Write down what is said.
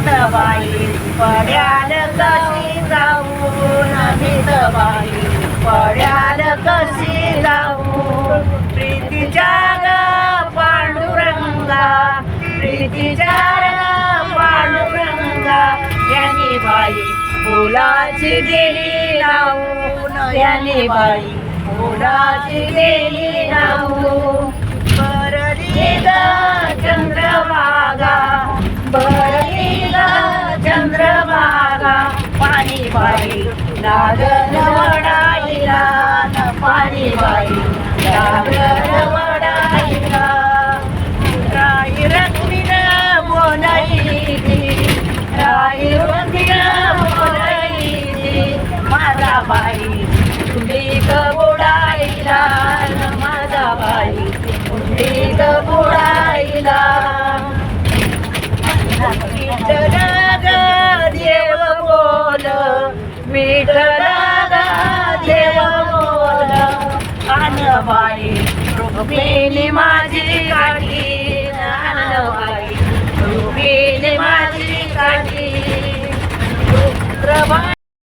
बाई पड्याल कशी जाऊन बाई पड्याल कशी जाऊन प्रीतीच्या ग पांडुरंगा प्रीतीच्या पांडुरंगा यांनी बाई फुलाची गेली लावून यांनी बाई फुलाची गेली लावून भरली ग चंद्रभागा भरली ग चंद्रभागा पाणी बाई लागल वडाईला पाणी बाई लागल वडाईला राई रत्नीन बोलायची राई रत्नीन बोलायची माझा बाई तुम्ही बुडाईला माझा बाई तुम्ही बुडाईला विठ्ठल ग देव बोल विठ्ठल ग देव बोल अन बाई रुक्मिणी माझी गाठी